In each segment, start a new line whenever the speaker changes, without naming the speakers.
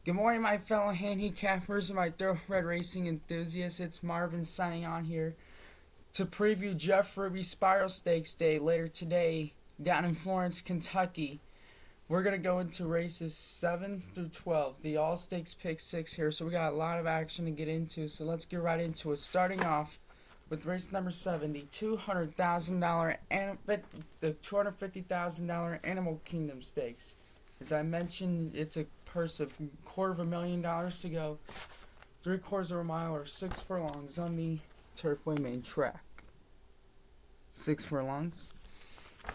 Good morning, my fellow handicappers and my thoroughbred racing enthusiasts. It's Marvin signing on here to preview Jeff Ruby Spiral Stakes Day later today down in Florence, Kentucky. We're going to go into races 7 through 12, the All Stakes Pick 6 here. So we got a lot of action to get into, so let's get right into it. Starting off with race number 7, the $200,000 the $250,000 Animal Kingdom Stakes. As I mentioned, it's a purse of $250,000 to go. 3/4 of a mile or 6 furlongs on the Turfway main track. 6 furlongs.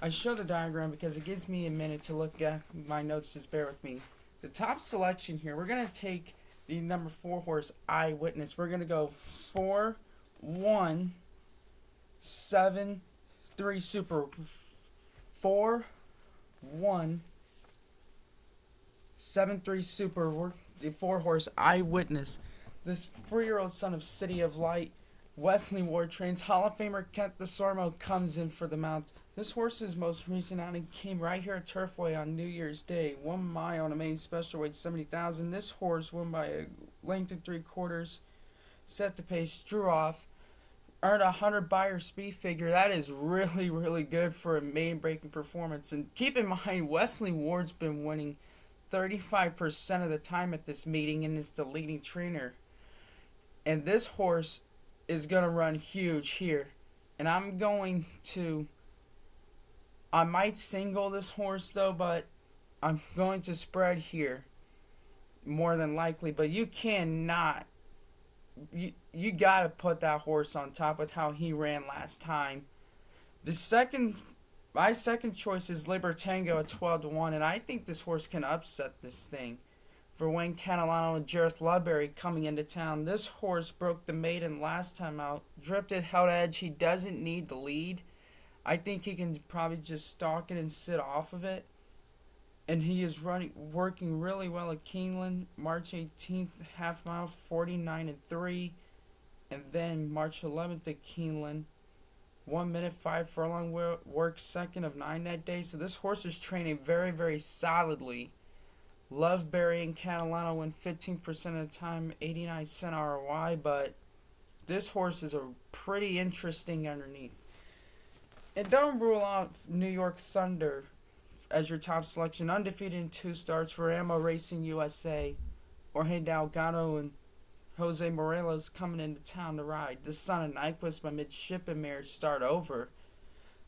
I show the diagram because it gives me a minute to look at my notes. Just bear with me. The top selection here, we're going to take the number 4 horse, Eyewitness. We're going to go 4, 1, 7, 3 super. 4, 1, 7-3 super, the 4 horse Eyewitness. This 4-year-old son of City of Light, Wesley Ward trains. Hall of Famer Kent Desormeaux comes in for the mount. This horse's most recent outing came right here at Turfway on New Year's Day. 1 mile on a main special weight 70,000. This horse won by a length and 3/4. Set the pace, drew off, earned a 100 buyer speed figure. That is really, really good for a maiden breaking performance. And keep in mind, Wesley Ward's been winning 35% of the time at this meeting and is the leading trainer. And this horse is going to run huge here. And I might single this horse though, but I'm going to spread here more than likely. But you got to put that horse on top with how he ran last time. My second choice is Libertango at 12-1, and I think this horse can upset this thing. For Wayne Catalano and Jareth Ludbury coming into town, this horse broke the maiden last time out. Drifted, held edge. He doesn't need the lead. I think he can probably just stalk it and sit off of it. And he is working really well at Keeneland. March 18th, half mile, 49-3. And then March 11th at Keeneland. 1 minute, 5 furlong work, second of 9 that day. So this horse is training very, very solidly. Loveberry and Catalano win 15% of the time, 89-cent ROI, but this horse is a pretty interesting underneath. And don't rule out New York Thunder as your top selection. Undefeated in 2 starts for Ammo Racing USA. Jorge Delgado and Jose Morelos coming into town to ride. The son of Nyquist by Midshipman Mare start over.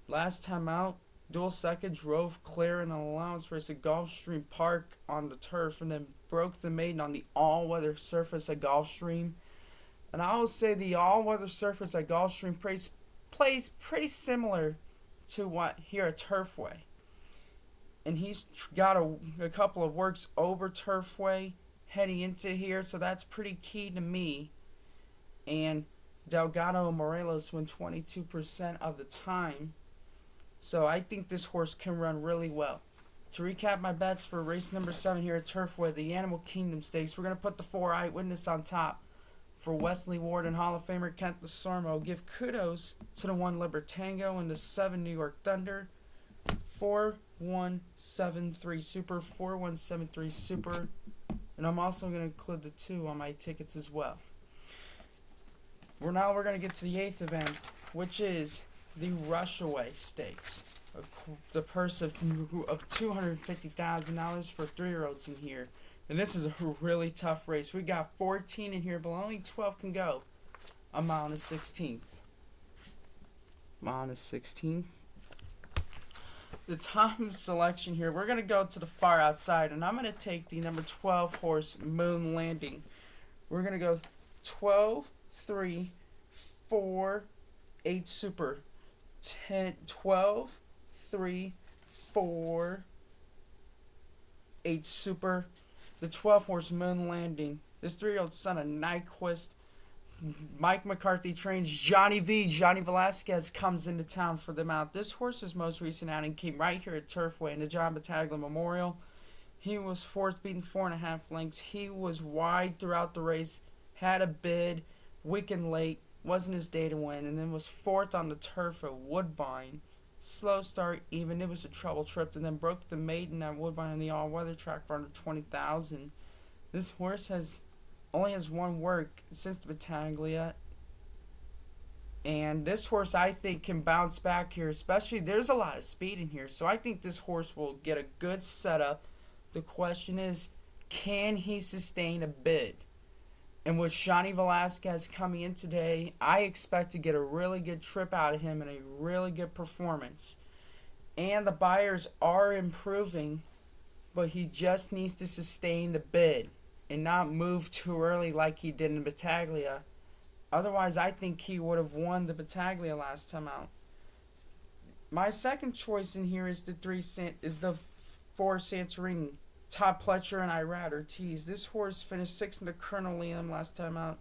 Last time out, dual second drove clear in an allowance race at Gulfstream Park on the turf and then broke the maiden on the all-weather surface at Gulfstream. And I will say the all-weather surface at Gulfstream plays pretty similar to what here at Turfway. And he's got a couple of works over Turfway heading into here, so that's pretty key to me. And Delgado and Morelos win 22% of the time, so I think this horse can run really well. To recap my bets for race number 7 here at Turfway, the Animal Kingdom Stakes, we're going to put the 4 Eyewitness on top for Wesley Ward and Hall of Famer Kent Desormeaux. Give kudos to the 1 Libertango and the 7 New York Thunder. 4173 Super, 4173 Super. And I'm also going to include the 2 on my tickets as well. We're going to get to the 8th event, which is the Rushaway Stakes. The purse of $250,000 for 3-year-olds in here. And this is a really tough race. We got 14 in here, but only 12 can go. A mile and a 16th. Mile and a 16th. The top selection here, we're going to go to the far outside, and I'm going to take the number 12 horse, Moon Landing. We're going to go 12, 3, 4, 8 super. 10, 12, 3, 4, 8 super. The 12 horse, Moon Landing. This 3-year-old son of Nyquist. Mike McCarthy trains. Johnny Velasquez comes into town for the mount. This horse's most recent outing came right here at Turfway in the John Battaglia Memorial. He was 4th, beaten 4.5 lengths. He was wide throughout the race, had a bid, weakened late, wasn't his day to win, and then was 4th on the turf at Woodbine. Slow start, even. It was a trouble trip, and then broke the maiden at Woodbine on the all-weather track for under 20,000. This horse has only has one work since the Battaglia, and this horse I think can bounce back here. Especially there's a lot of speed in here, so I think this horse will get a good setup. The question is, can he sustain a bid? And with Shawnee Velasquez coming in today, I expect to get a really good trip out of him and a really good performance. And the buyers are improving, but he just needs to sustain the bid and not move too early like he did in Battaglia. Otherwise, I think he would have won the Battaglia last time out. My second choice in here is the 4 Santorini. Todd Pletcher and Irad Ortiz. This horse finished 6th in the Colonel Liam last time out.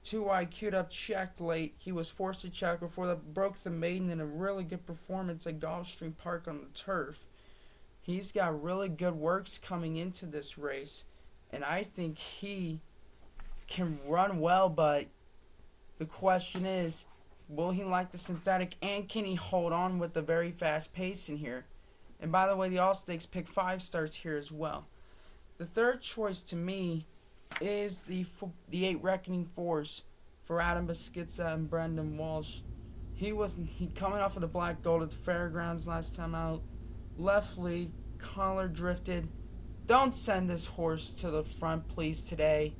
2 wide, queued up, checked late. He was forced to check before that, broke the maiden in a really good performance at Gulfstream Park on the turf. He's got really good works coming into this race, and I think he can run well, but the question is, will he like the synthetic, and can he hold on with the very fast pace in here? And by the way, the All Stakes pick 5 starts here as well. The third choice to me is the 8 Reckoning Force for Adam Beschizza and Brendan Walsh. He coming off of the Black Gold at the Fairgrounds last time out. Left lead, collar drifted. Don't send this horse to the front, please, today.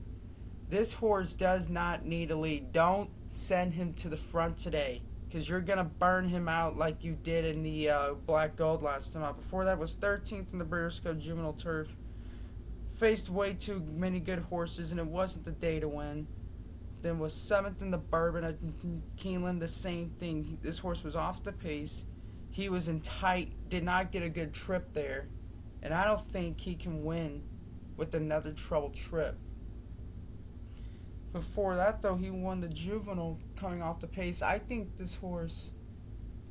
This horse does not need a lead. Don't send him to the front today, because you're going to burn him out like you did in the Black Gold last time out. Before that was 13th in the Briscoe Juvenile Turf. Faced way too many good horses, and it wasn't the day to win. Then was 7th in the Bourbon at Keeneland, the same thing. This horse was off the pace. He was in tight, did not get a good trip there. And I don't think he can win with another troubled trip. Before that, though, he won the Juvenile coming off the pace. I think this horse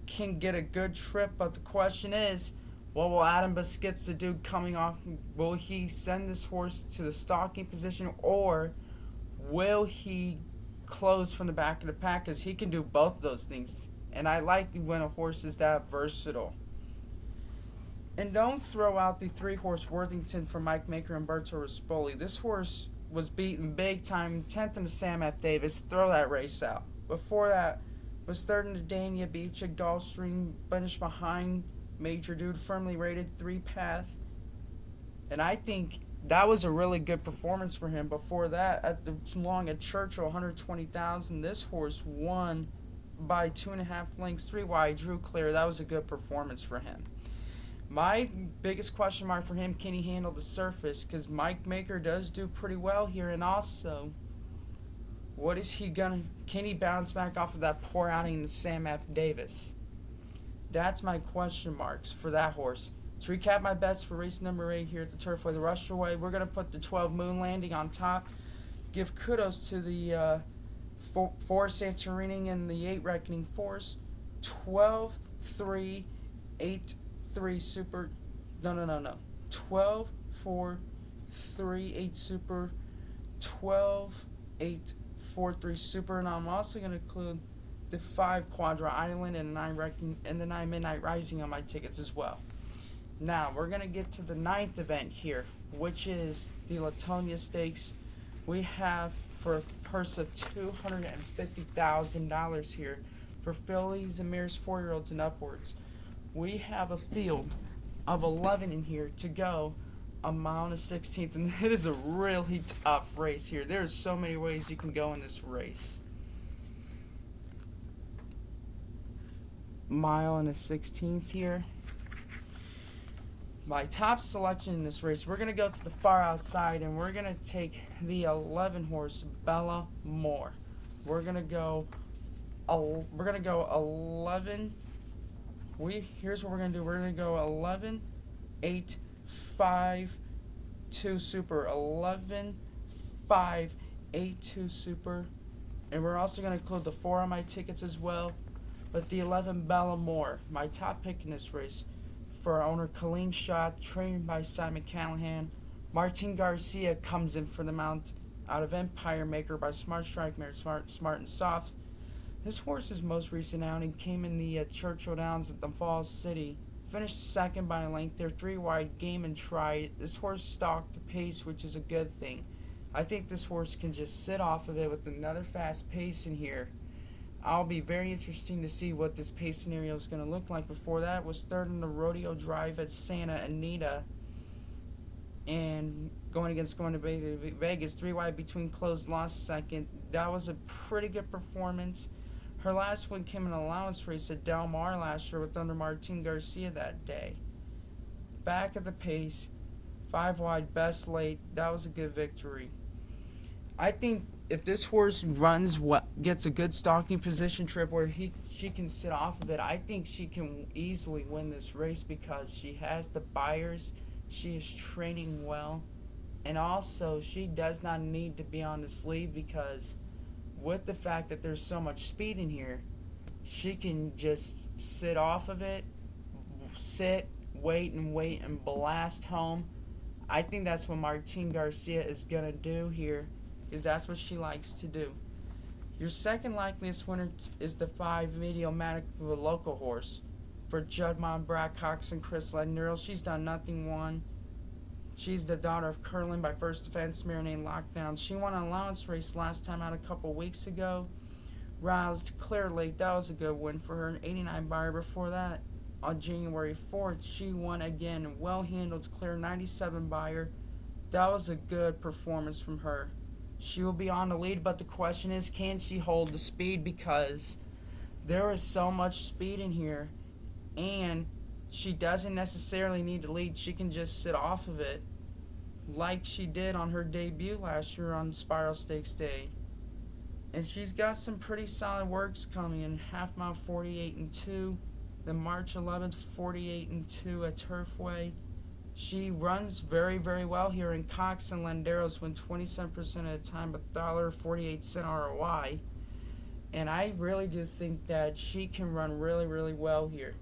can get a good trip, but the question is, what will Adam Beschizza do coming off? Will he send this horse to the stalking position, or will he close from the back of the pack? Because he can do both of those things. And I like when a horse is that versatile. And don't throw out the 3-horse Worthington for Mike Maker and Berto Rispoli. This horse was beaten big time, 10th in the Sam F. Davis. Throw that race out. Before that, was 3rd in the Dania Beach at Gulfstream, finished behind Major Dude, firmly rated 3-path. And I think that was a really good performance for him. Before that, at the long at Churchill, 120,000. This horse won by 2.5 lengths, 3 wide, drew clear. That was a good performance for him. My biggest question mark for him, can he handle the surface? Because Mike Maker does do pretty well here. And also, can he bounce back off of that poor outing in the Sam F. Davis? That's my question marks for that horse. To recap my bets for race number 8 here at the Turfway, the Rushaway, we're going to put the 12 Moon Landing on top. Give kudos to the 4 Santorini and the 8 Reckoning Force. 12, 3, 8, 3 Super. No. 12, 4, 3, 8 Super. 12, 8, 4, 3 Super. And I'm also going to include the 5 Quadra Island and the 9 Midnight Rising on my tickets as well. Now, we're going to get to the 9th event here, which is the Latonia Stakes. We have, for a purse of $250,000 here, for fillies and mares 4-year-olds and upwards. We have a field of 11 in here to go a mile and a 16th, and it is a really tough race here. There's so many ways you can go in this race. Mile and a 16th here. My top selection in this race, we're going to go to the far outside, and we're going to take the 11 horse Bella Moore. We're going to go 11. Here's what we're going to do. We're going to go 11, 8, 5, 2 Super. 11, 5, 8, 2 Super. And we're also going to include the 4 on my tickets as well. But the 11 Bella Moore, my top pick in this race, for our owner Kaleem Shah, trained by Simon Callahan. Martin Garcia comes in for the mount out of Empire Maker by Smart Strike Mare, Smart and Soft. This horse's most recent outing came in the Churchill Downs at the Falls City, Finished second by a length. They're 3 wide, Game and Try. This horse stalked the pace, which is a good thing. I think this horse can just sit off of it with another fast pace in here. I'll be very interesting to see what this pace scenario is going to look like. Before that was third in the Rodeo Drive at Santa Anita. And going to Vegas, 3 wide between closed, lost second. That was a pretty good performance. Her last win came in an allowance race at Del Mar last year with under Martin Garcia that day. Back at the pace, 5 wide, best late. That was a good victory. I think if this horse gets a good stalking position trip where she can sit off of it, I think she can easily win this race because she has the buyers, she is training well, and also she does not need to be on this lead because with the fact that there's so much speed in here, she can just sit off of it, wait and blast home. I think that's what Martin Garcia is going to do here, because that's what she likes to do. Your second likeliest winner is the 5 Mediomatic, the local horse, for Judmont, Brad Cox, and Chris Lednero. She's done nothing won. She's the daughter of Curlin by First Defense, Marinade Lockdown. She won an allowance race last time out a couple weeks ago. Roused Clear Lake, that was a good win for her. An 89 buyer before that. On January 4th, she won again. Well handled Clear, 97 buyer. That was a good performance from her. She will be on the lead, but the question is, can she hold the speed? Because there is so much speed in here, and she doesn't necessarily need to lead. She can just sit off of it like she did on her debut last year on Spiral Stakes Day. And she's got some pretty solid works coming in. Half mile 48-2. Then March 11th, 48-2 at Turfway. She runs very, very well here, and Cox and Landeros win 27% of the time with $1.48 ROI. And I really do think that she can run really, really well here.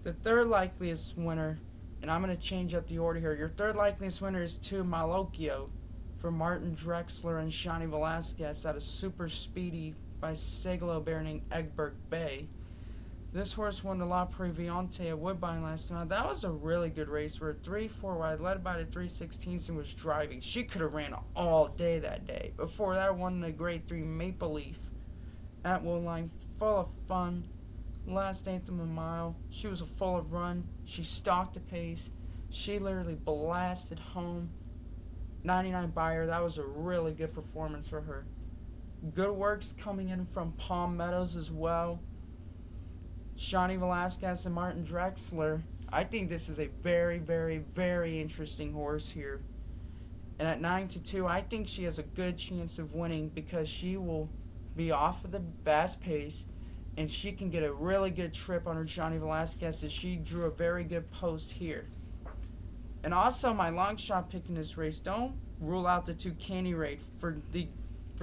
The third likeliest winner, and I'm going to change up the order here. Your third likeliest winner is 2 Malocchio for Martin Drexler and Shani Velasquez out of Super Speedy by Segalo Bear named Egbert Bay. This horse won the La Previante at Woodbine last night. That was a really good race. We're 3-4 wide, led by the 3/16 and was driving. She could have ran all day that day. Before that, won the Grade 3 Maple Leaf at Woodline, full of fun. Last 8th of a mile, she was full of run. She stalked the pace. She literally blasted home. 99 buyer, that was a really good performance for her. Good works coming in from Palm Meadows as well. Shani Velasquez and Martin Drexler. I think this is a very, very, very interesting horse here. And at 9-2, I think she has a good chance of winning because she will be off of the fast pace, and she can get a really good trip on her Shani Velasquez as she drew a very good post here. And also my long shot pick in this race, don't rule out the 2 Candy Raid for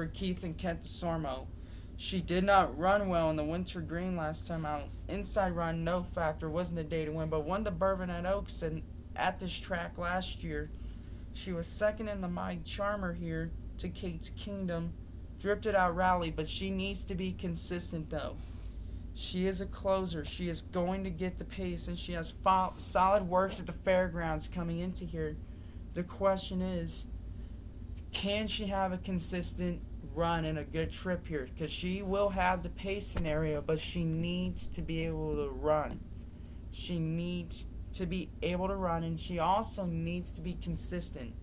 Keith and Kent DeSormo. She did not run well in the Winter Green last time out. Inside run, no factor, wasn't a day to win, but won the Bourbon at Oaks and at this track last year. She was second in the My Charmer here to Kate's Kingdom. Drifted out rally, but she needs to be consistent though. She is a closer. She is going to get the pace, and she has solid works at the fairgrounds coming into here. The question is, can she have a consistent run and a good trip here? Because she will have the pace scenario, but she needs to be able to run. She needs to be able to run, and she also needs to be consistent.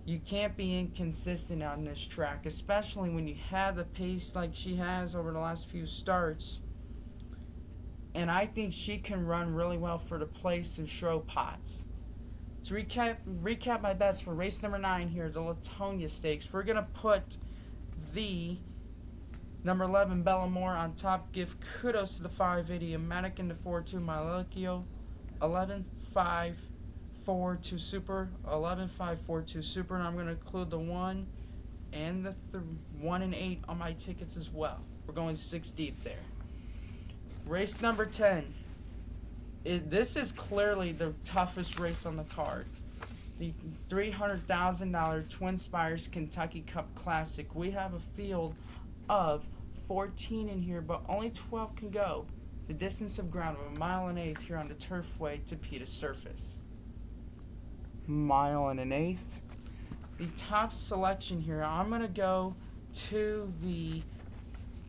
You can't be inconsistent on this track, especially when you have the pace like she has over the last few starts. And I think she can run really well for the place and show pots. To recap my bets for race number 9 here, the Latonia Stakes. We're going to put the number 11 Bellamore on top. Give kudos to the 5 Idiomatic and the 4-2 Malocchio. 11-5-4-2 Super. 11-5-4-2 Super. And I'm going to include the 1 and the 1 and 8 on my tickets as well. We're going 6 deep there. Race number 10. This is clearly the toughest race on the card. The $300,000 Twin Spires Kentucky Cup Classic. We have a field of 14 in here, but only 12 can go. The distance of ground of 1.125 here on the Turfway Tapeta surface. 1.125. The top selection here, I'm going to go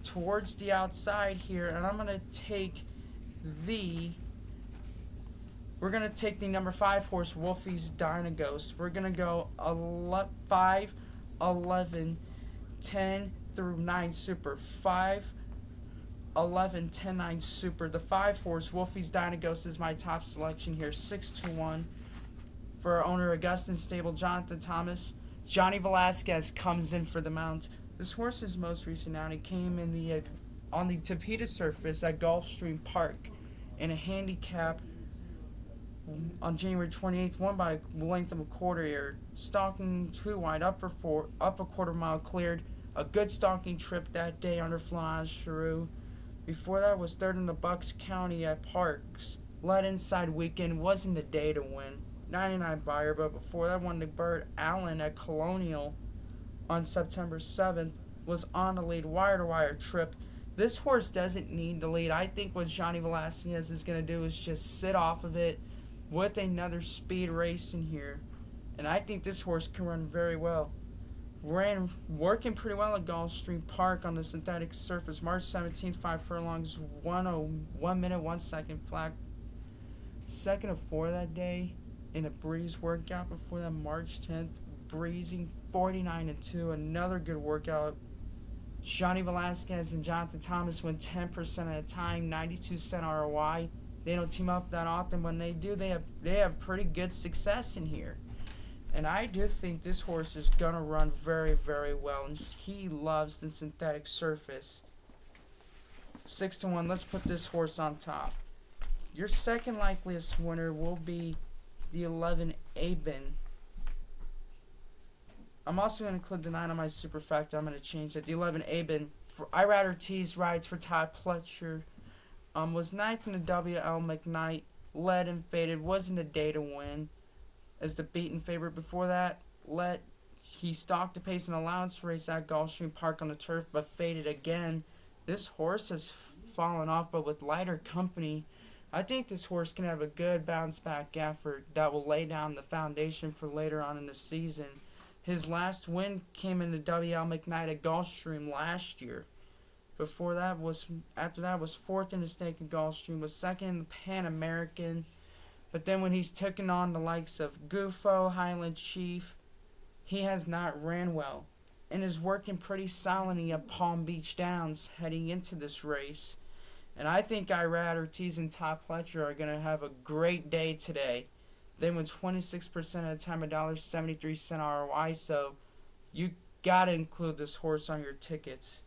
towards the outside here, and I'm going to take we're going to take the number 5 horse, Wolfie's Dynaghost. We're going to go 5, 11, 10 through 9 super. 5, 11, 10, 9 super. The 5 horse, Wolfie's Dynaghost, is my top selection here. 6-1 for our owner, Augustin Stable, Jonathan Thomas. Johnny Velasquez comes in for the mount. This horse's most recent outing came in on the Tapeta surface at Gulfstream Park in a handicap on January 28th, won by a length of a quarter here. Stalking 2 wide, up a quarter mile cleared. A good stalking trip that day under Flage Cheroux. Before that was third in the Bucks County at Parks. Led inside weekend, wasn't the day to win. 99 buyer, but before that won the Burt Allen at Colonial on September 7th. Was on the lead, wire-to-wire trip. This horse doesn't need the lead. I think what Johnny Velasquez is going to do is just sit off of it with another speed race in here. And I think this horse can run very well. Ran working pretty well at Gulfstream Park on the synthetic surface. March 17th, 5 furlongs, 1 minute, 1 second flat. Second of 4 that day in a breeze workout. Before that, March 10th, breezing 49-2. Another good workout. Johnny Velasquez and Jonathan Thomas win 10% at a time, 92-cent ROI. They don't team up that often. When they do, they have pretty good success in here. And I do think this horse is going to run very, very well. And he loves the synthetic surface. 6-1. Let's put this horse on top. Your second likeliest winner will be the 11 Aben. I'm also going to include the 9 on my superfecta. I'm going to change that. The 11 Aben. For I Rather Tease rides for Todd Pletcher. Was 9th in the W.L. McKnight. Led and faded. Wasn't a day to win as the beaten favorite. Before that, he stalked the pace and allowance race at Gulfstream Park on the turf, but faded again. This horse has fallen off, but with lighter company, I think this horse can have a good bounce back effort that will lay down the foundation for later on in the season. His last win came in the W.L. McKnight at Gulfstream last year. After that was 4th in the stake at Gulfstream, was 2nd in the Pan American. But then when he's taken on the likes of Gufo, Highland Chief, he has not ran well. And is working pretty solidly at Palm Beach Downs heading into this race. And I think I Rather Tease and Todd Pletcher are going to have a great day today. They win 26% of the time, $1.73 ROI, so you got to include this horse on your tickets.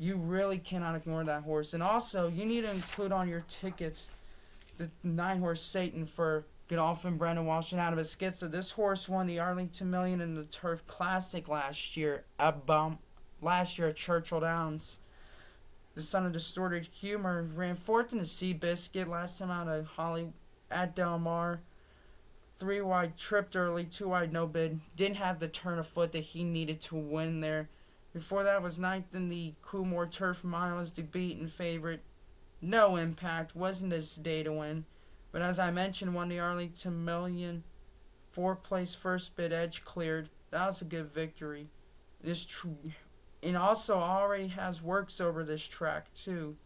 You really cannot ignore that horse. And also, you need to include on your tickets the 9 horse Satan for Godolphin, Brendan Walsh, and Adam Esquitza. This horse won the Arlington Million in the Turf Classic last year at Churchill Downs. The son of Distorted Humor ran 4th in the Seabiscuit last time out of Holly at Del Mar. 3 wide, tripped early, 2 wide, no bid. Didn't have the turn of foot that he needed to win there. Before that was 9th in the Coolmore Turf Mile as the beaten favorite. No impact, wasn't this day to win. But as I mentioned, won the Arlington Million. 4th place first bid, edge cleared. That was a good victory. And also already has works over this track too.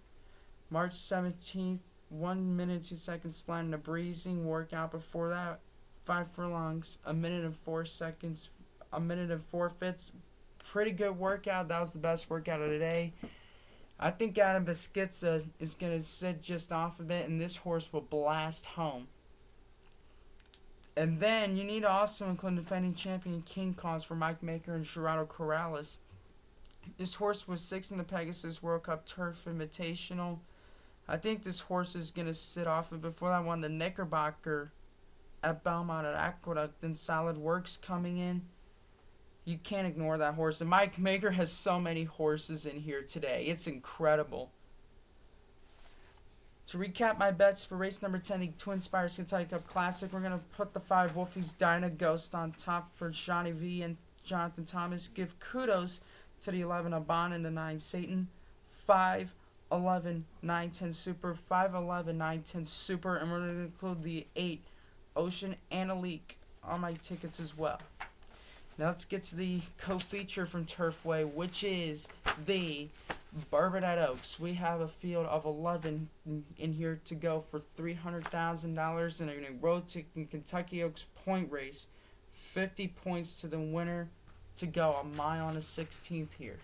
March 17th, 1 minute 2 seconds split in a breezing workout. Before that, 5 furlongs, 1 minute and 4 seconds, 1 minute and 4 fifths. Pretty good workout. That was the best workout of the day. I think Adam Esquitza is going to sit just off of it, and this horse will blast home. And then you need to also include defending champion King Cause for Mike Maker and Gerardo Corrales. This horse was 6th in the Pegasus World Cup Turf Invitational. I think this horse is going to sit off it. Before that, won the Knickerbocker at Belmont at Aqueduct. Then Solid Works coming in. You can't ignore that horse. And Mike Maker has so many horses in here today. It's incredible. To recap my bets for race number 10, the Twin Spires Kentucky Cup Classic, we're going to put the 5 Wolfie's Dynaghost on top for Johnny V and Jonathan Thomas. Give kudos to the 11 Aban and the 9 Satan. 5, 11, 9, 10 Super, 5, 11, 9, 10 Super, and we're going to include the 8 Ocean and Elite on my tickets as well. Now let's get to the co-feature from Turfway, which is the Bourbonette Oaks. We have a field of 11 in here to go for $300,000 in a Road to Kentucky Oaks point race. 50 points to the winner to go. A mile on the 16th here.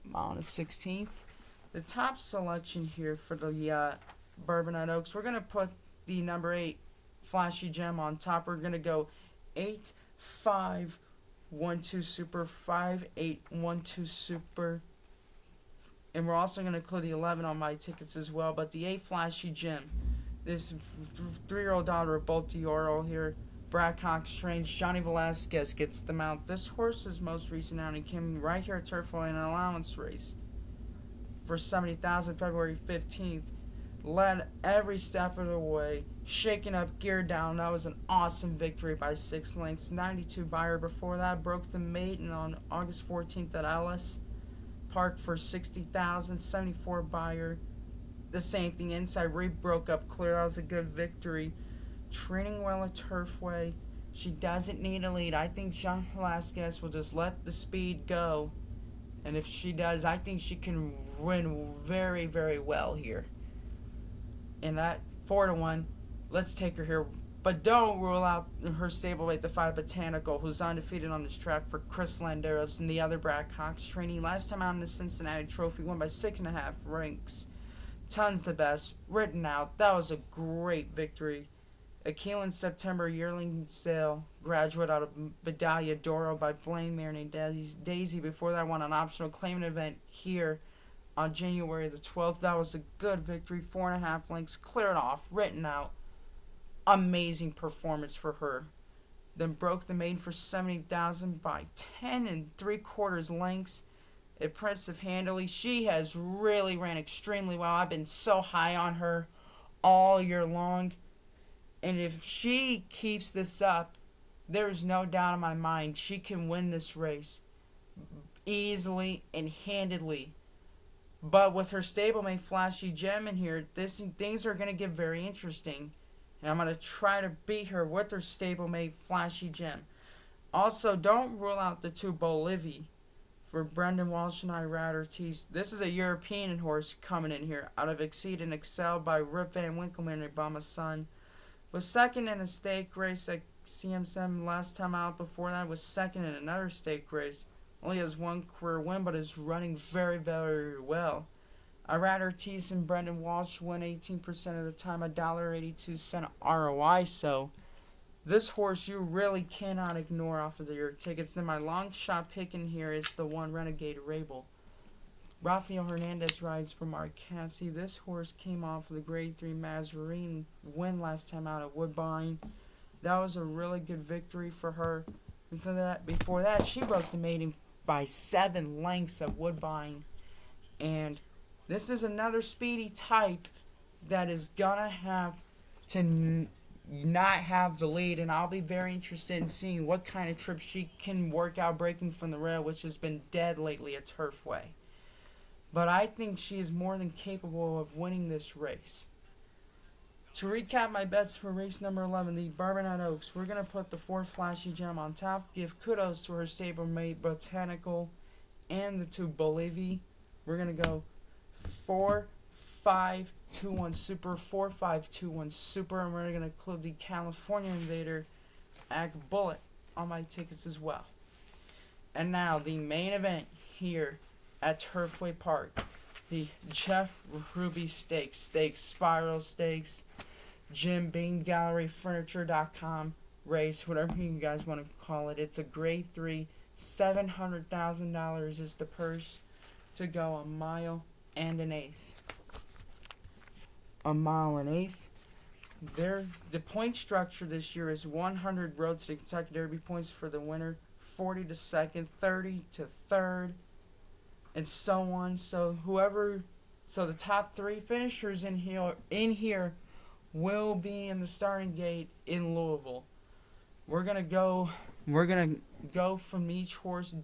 Mile on the 16th. The top selection here for the Bourbonette Oaks, we're going to put the number 8 Flashy Gem on top. We're going to go 8, 5, 1, 2 Super, 5, 8, 1, 2 Super. And we're also going to include the 11 on my tickets as well. But the 8 Flashy Gem, this 3-year-old daughter of Bolt D'Oro here, Brad Cox trains, Johnny Velasquez gets the mount. This horse's most recent outing came right here at Turfway in an allowance race for $70,000 February 15th. Led every step of the way, shaking up, gear down. That was an awesome victory by 6 lengths. 92 Beyer before that, broke the maiden on August 14th at Ellis Park for $60,000. 74 Beyer, the same thing inside. Broke up clear. That was a good victory. Training well at Turfway. She doesn't need a lead. I think Jean Velasquez will just let the speed go, and if she does, I think she can win very, very well here. And that 4-1, let's take her here. But don't rule out her stablemate, the 5 Botanical, who's undefeated on this track for Chris Landeros and the other Brad Cox training. Last time out in the Cincinnati Trophy, won by 6.5 ranks. Tons the best, written out. That was a great victory. A Keelan September yearling sale, graduate out of Medaglia d'Oro by Blaine Maroney Daisy. Before that, won an optional claimant event here on January the 12th. That was a good victory. 4.5 lengths, cleared off, written out. Amazing performance for her. Then broke the maiden for $70,000 by 10 3/4 lengths. Impressive handily. She has really ran extremely well. I've been so high on her all year long. And if she keeps this up, there's no doubt in my mind she can win this race easily and handedly. But with her stablemate Flashy Gem in here, things are going to get very interesting. And I'm going to try to beat her with her stablemate Flashy Gem. Also, don't rule out the 2 Bolivia for Brendan Walsh and Irad Ortiz. This is a European horse coming in here out of Exceed and Excel by Rip Van Winkleman and Obama's son. Was second in a stake race at CM7 last time out. Before that, was second in another stake race. Only has 1 career win, but is running very, very well. Irad Ortiz and Brendan Walsh win 18% of the time, $1.82 ROI. So this horse you really cannot ignore off of your tickets. Then my long shot pick in here is the 1 Renegade Rabel. Rafael Hernandez rides for Mark Cassie. This horse came off of the Grade 3 Mazarine win last time out at Woodbine. That was a really good victory for her. Before that, she broke the maiden by 7 lengths at Woodbine. And this is another speedy type that is going to have to not have the lead. And I'll be very interested in seeing what kind of trip she can work out breaking from the rail, which has been dead lately at Turfway. But I think she is more than capable of winning this race. To recap my bets for race number 11, the Bourbonette Oaks, we're going to put the 4 Flashy Gem on top. Give kudos to her stablemate Botanical and the 2 Bolivia. We're going to go 4, 5, 2, 1 Super, 4, 5, 2, 1 Super. And we're going to include the California Invader Ag Bullet on my tickets as well. And now the main event here at Turfway Park, the Jeff Ruby Stakes, Spiral Stakes, Jim Beam Gallery Furniture.com race, whatever you guys want to call it. It's a Grade 3, $700,000 is the purse to go 1 mile and an eighth. 1 mile and eighth. The point structure this year is 100 Road to the Kentucky Derby points for the winner, 40 to second, 30 to third, and so on. So the top 3 finishers in here will be in the starting gate in Louisville. We're gonna go from each horse.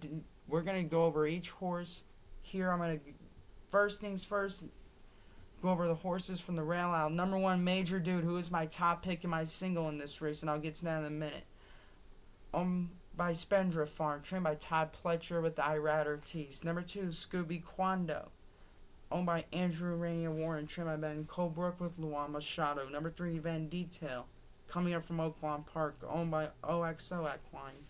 We're gonna go over each horse. Here I'm gonna first things first, go over the horses from the rail out. Number 1, Major Dude, who is my top pick in my single in this race, and I'll get to that in a minute. By Spendra Farm, trained by Todd Pletcher with the Irad Ortiz. Number 2, Scooby Quando, owned by Andrew Rainier Warren, trained by Ben Colebrook with Luan Machado. Number 3, Van Detail, coming up from Oaklawn Park, owned by OXO Equine,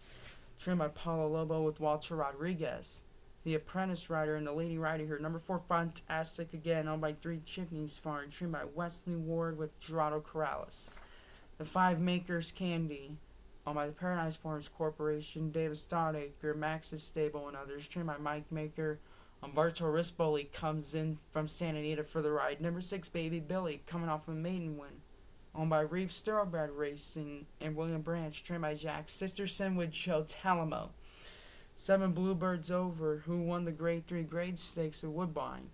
trained by Paulo Lobo with Walter Rodriguez. The Apprentice Rider and the Lady Rider here. Number 4, Fantastic Again, owned by 3 Chipneys Farm, trained by Wesley Ward with Gerardo Corrales. The 5, Makers Candy, owned by the Paradise Farms Corporation, David Stodacre, Max's Stable, and others, trained by Mike Maker. Umberto Rispoli comes in from Santa Anita for the ride. Number 6, Baby Billy, coming off a maiden win, owned by Reeves Thoroughbred Racing and William Branch, trained by Jack Sisterson with Joe Talamo. 7, Bluebirds Over, who won the Grade 3 Grade Stakes at Woodbine,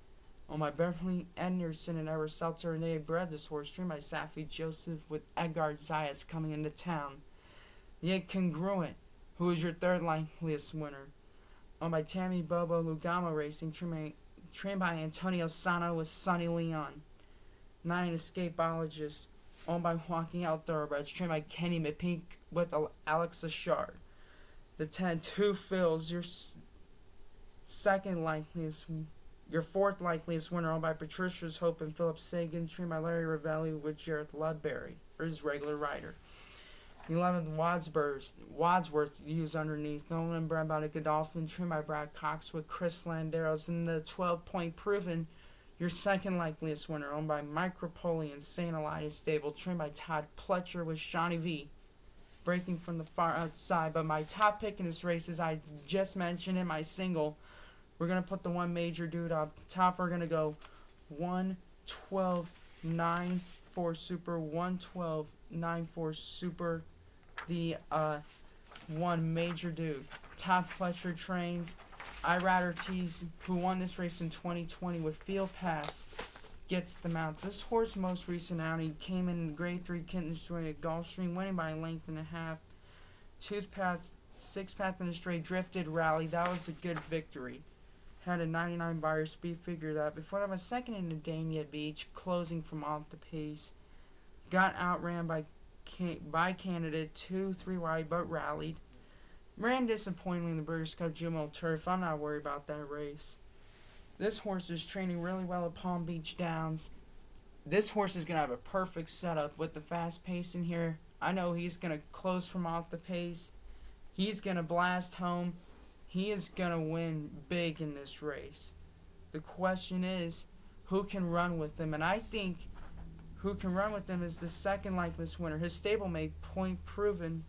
owned by Beverly Anderson and Ever Seltzer, and they bred this horse, trained by Safi Joseph with Edgar Zayas coming into town. Yet Congruent, who is your 3rd likeliest winner, owned by Tammy Bobo Lugama Racing, trained by Antonio Sano with Sonny Leon. 9, Escapeologist, owned by Walking Out Thoroughbreds, trained by Kenny McPeak with Alex Ashard. The 10, Two Phils, your 4th likeliest winner, owned by Patricia's Hope and Philip Sagan, trained by Larry Ravelli with Jareth Ludbury, or his regular rider. 11th, Wadsworth, used underneath, owned and bred by the Godolphin, trained by Brad Cox with Chris Landeros. And the 12, Point Proven, your 2nd likeliest winner, owned by Mike Rapoli and St. Elias Stable, trained by Todd Pletcher with Shawnee V, breaking from the far outside. But my top pick in this race, as I just mentioned in my single, we're going to put the 1, Major Dude up top. We're going to go 1-12-9 for Super, 1-12-9 for Super. The 1, Major Dude. Todd Pletcher trains. Irad Ortiz, who won this race in 2020 with Field Pass, gets the mount. This horse most recent outing came in Grade 3 Kitten's Joy at Gulfstream, winning by a length and a half. Tooth Path, 6 Path in a Straight, drifted rally. That was a good victory. Had a 99 buyer speed figure that. Before that was 2nd in the Dania Beach, closing from off the pace. Got outran by Candidate 2-3 wide, but rallied. Ran disappointingly in the British Cup Juvenile Turf. I'm not worried about that race. This horse is training really well at Palm Beach Downs. This horse is going to have a perfect setup with the fast pace in here. I know he's going to close from off the pace. He's going to blast home. He is going to win big in this race. The question is, who can run with him? And I think who can run with him is the 2nd likeliest winner. His stablemate, Point Proven,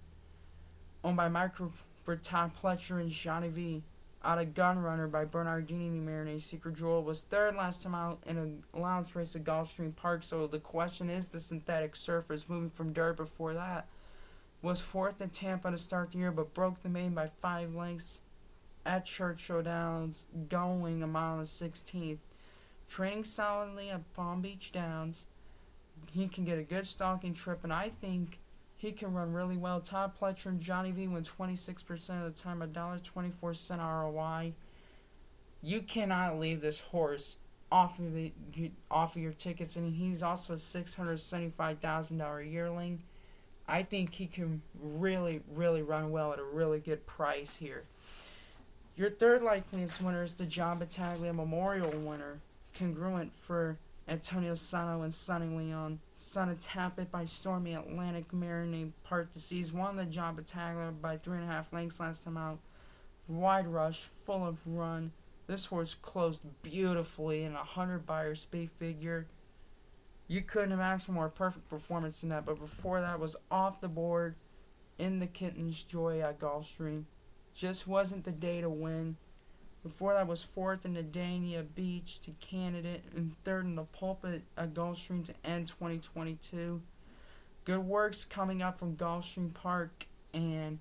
owned by Micro for Todd Pletcher and Johnny V, out of Gun Runner by Bernardini Marinade Secret Jewel, was 3rd last time out in an allowance race at Gulfstream Park. So the question is the synthetic surface, moving from dirt before that. Was 4th in Tampa to start the year, but broke the main by 5 lengths at Churchill Downs, going a mile and 16th. Training solidly at Palm Beach Downs. He can get a good stalking trip, and I think he can run really well. Todd Pletcher and Johnny V win 26% of the time, $1.24 ROI. You cannot leave this horse off of your tickets, and he's also a $675,000 yearling. I think he can really, really run well at a really good price here. Your 3rd likeliest winner is the John Battaglia Memorial winner, Congruent for Antonio Sano and Sonny Leon. Son of Tap It by Stormy Atlantic mare named Part Disease. Won the John Battaglia by 3.5 lengths last time out. Wide rush, full of run. This horse closed beautifully in a 100 buyer speed figure. You couldn't have asked for more perfect performance than that, but before that was off the board in the Kitten's Joy at Gulfstream. Just wasn't the day to win. Before that was 4th in the Dania Beach to Candidate and 3rd in the Pulpit at Gulfstream to end 2022. Good works coming up from Gulfstream Park, and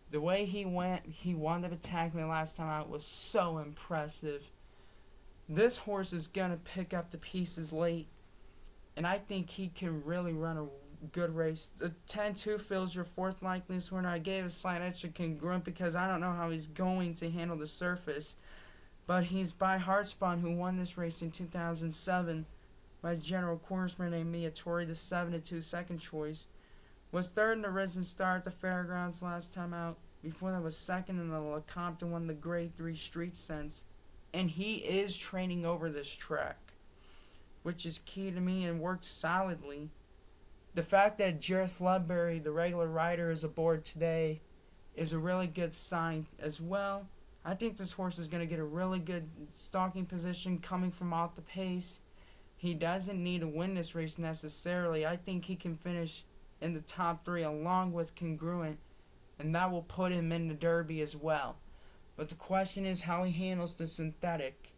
the way he won the Battaglia last time out was so impressive. This horse is going to pick up the pieces late, and I think he can really run a good race. The 10-2 Phil's your 4th likeliest winner. I gave a slight edge to Congruent because I don't know how he's going to handle the surface. But he's by Heartspun, who won this race in 2007 by General Corseman named Miatori, the 7-2 second choice. Was third in the Risen Star at the Fairgrounds last time out. Before that was second in the LeCompte and won the Grade 3 Street Sense. And he is training over this track, which is key to me and worked solidly. The fact that Jareth Ludbury, the regular rider, is aboard today is a really good sign as well. I think this horse is going to get a really good stalking position coming from off the pace. He doesn't need to win this race necessarily. I think he can finish in the top 3 along with Congruent, and that will put him in the Derby as well. But the question is how he handles the synthetic.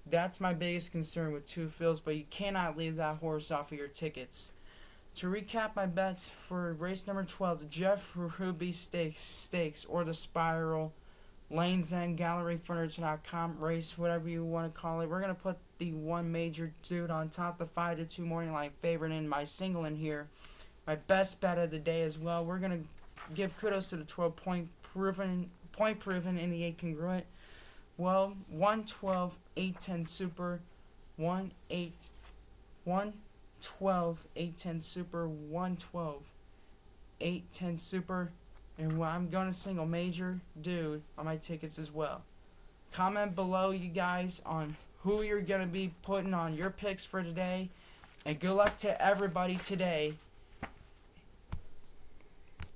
That's my biggest concern with Two Fields, but you cannot leave that horse off of your tickets. To recap my bets for race number 12, the Jeff Ruby Stakes, or the Spiral, Lane's End, GalleryFurniture.com race, whatever you want to call it. We're going to put the one major dude on top, the 5-2 morning line favorite in my single in here. My best bet of the day as well. We're going to give kudos to the 12 point proven in the 8 Congruent. Well, 112, 810 Super, 112, 810 Super, 112, 810 Super, and I'm going to single major dude on my tickets as well. Comment below, you guys, on who you're going to be putting on your picks for today, and good luck to everybody today